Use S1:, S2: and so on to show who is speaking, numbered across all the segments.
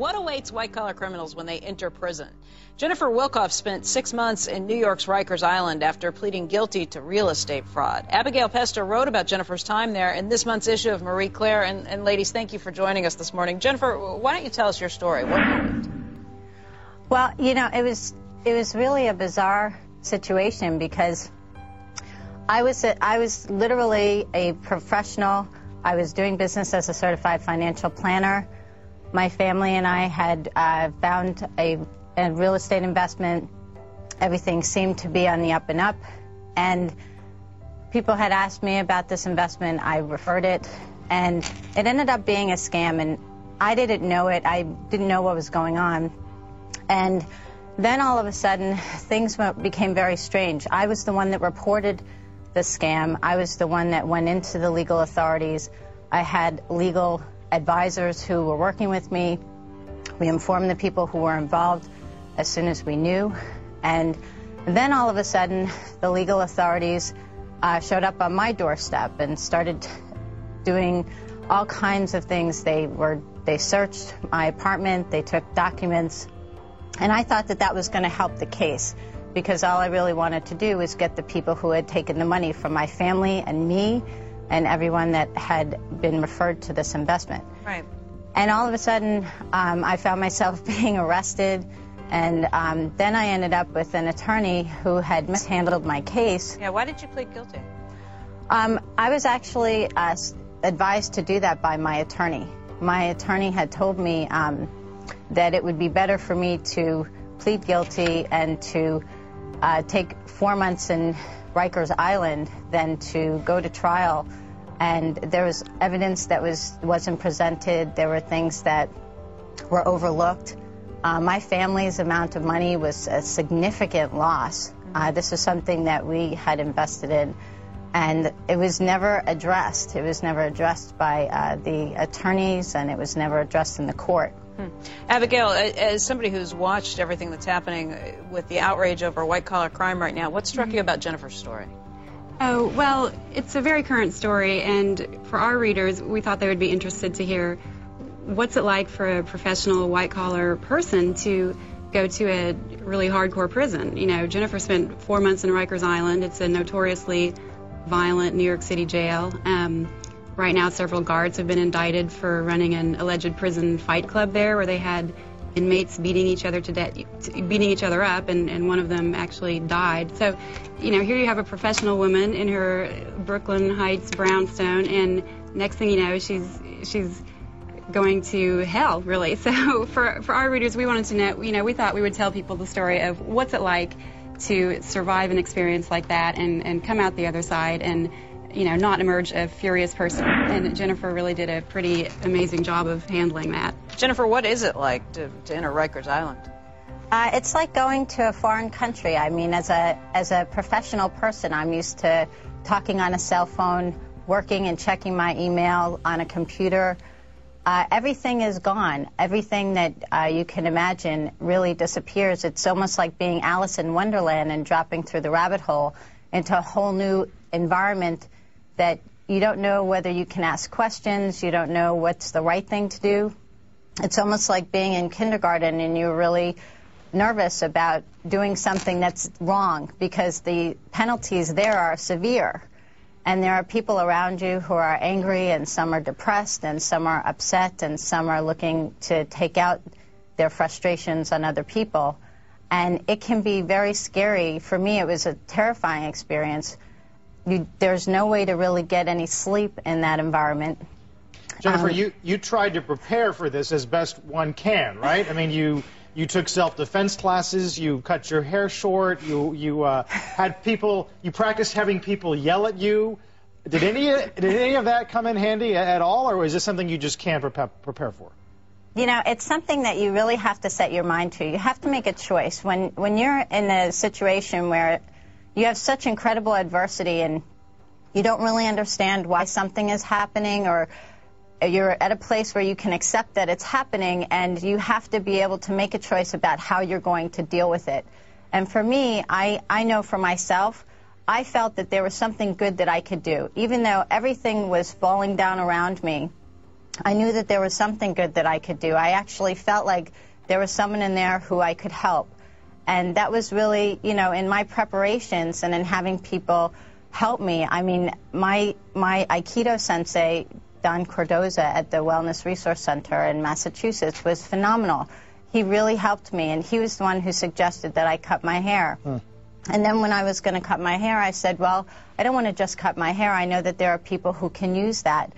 S1: what awaits white-collar criminals when they enter prison? Jennifer Wilkoff spent 6 months in New York's Rikers Island after pleading guilty to real estate fraud. Abigail Pester wrote about Jennifer's time there in this month's issue of Marie Claire. And ladies, thank you for joining us this morning. Jennifer, why don't you tell us your story? What happened?
S2: Well, you know, it was really a bizarre situation because I was literally a professional. I was doing business as a certified financial planner. My family and I had found a real estate investment. Everything seemed to be on the up and up. And people had asked me about this investment. I referred it. And it ended up being a scam. And I didn't know it. I didn't know what was going on. And then all of a sudden, things became very strange. I was the one that reported the scam. I was the one that went into the legal authorities. I had legal advisors who were working with me. We informed the people who were involved as soon as we knew. And then all of a sudden, the legal authorities showed up on my doorstep and started doing all kinds of things. They searched my apartment, they took documents, and I thought that that was going to help the case, because all I really wanted to do was get the people who had taken the money from my family and me and everyone that had been referred to this investment.
S1: Right.
S2: And all of a sudden, I found myself being arrested, and then I ended up with an attorney who had mishandled my case.
S1: Yeah, why did you plead guilty?
S2: I was actually advised to do that by my attorney. My attorney had told me that it would be better for me to plead guilty and to take 4 months in Rikers Island than to go to trial. And there was evidence that wasn't presented. There were things that were overlooked. My family's amount of money was a significant loss. This is something that we had invested in, and it was never addressed. It was never addressed by the attorneys, and it was never addressed in the court.
S1: Abigail, as somebody who's watched everything that's happening with the outrage over white-collar crime right now, what struck you about Jennifer's story?
S3: Oh, well, it's a very current story, and for our readers, we thought they would be interested to hear what's it like for a professional white-collar person to go to a really hardcore prison. You know, Jennifer spent 4 months in Rikers Island. It's a notoriously violent New York City jail. Right now, several guards have been indicted for running an alleged prison fight club there, where they had inmates beating each other to death, beating each other up, and one of them actually died. So, you know, here you have a professional woman in her Brooklyn Heights brownstone, and next thing you know, she's going to hell, really. So, for our readers, we wanted to know. You know, we thought we would tell people the story of what's it like to survive an experience like that and come out the other side and, you know, not emerge a furious person. And Jennifer really did a pretty amazing job of handling that.
S1: Jennifer, what is it like to enter Rikers Island?
S2: It's like going to a foreign country. I mean, as a professional person, I'm used to talking on a cell phone, working and checking my email on a computer. Everything is gone. Everything that you can imagine really disappears. It's almost like being Alice in Wonderland and dropping through the rabbit hole into a whole new environment that you don't know whether you can ask questions, you don't know what's the right thing to do. It's almost like being in kindergarten and you're really nervous about doing something that's wrong because the penalties there are severe. And there are people around you who are angry, and some are depressed, and some are upset, and some are looking to take out their frustrations on other people. And it can be very scary. For me, it was a terrifying experience. There's no way to really get any sleep in that environment.
S4: Jennifer, you tried to prepare for this as best one can, right? I mean, you took self-defense classes, you cut your hair short, you had people, you practiced having people yell at you. Did any of that come in handy at all, or is this something you just can't prepare for?
S2: You know, it's something that you really have to set your mind to. You have to make a choice. When you're in a situation where you have such incredible adversity and you don't really understand why something is happening, or you're at a place where you can accept that it's happening, and you have to be able to make a choice about how you're going to deal with it. And for me, I know for myself, I felt that there was something good that I could do. Even though everything was falling down around me, I knew that there was something good that I could do. I actually felt like there was someone in there who I could help. And that was really, you know, in my preparations and in having people help me. I mean, my Aikido sensei, Don Cordoza, at the Wellness Resource Center in Massachusetts, was phenomenal. He really helped me, and he was the one who suggested that I cut my hair. And then when I was going to cut my hair, I said, well, I don't want to just cut my hair. I know that there are people who can use that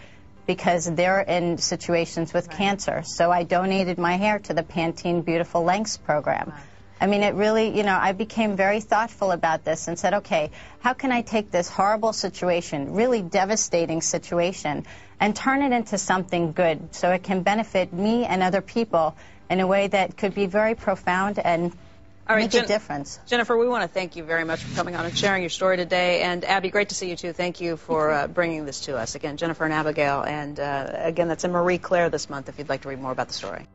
S2: because they're in situations with cancer. So I donated my hair to the Pantene Beautiful Lengths program. I mean, it really, you know, I became very thoughtful about this and said, okay, how can I take this horrible situation, really devastating situation, and turn it into something good so it can benefit me and other people in a way that could be very profound and make a difference.
S1: Jennifer, we want to thank you very much for coming on and sharing your story today. And Abby, great to see you too. Thank you for bringing this to us. Again, Jennifer and Abigail. And again, that's in Marie Claire this month if you'd like to read more about the story.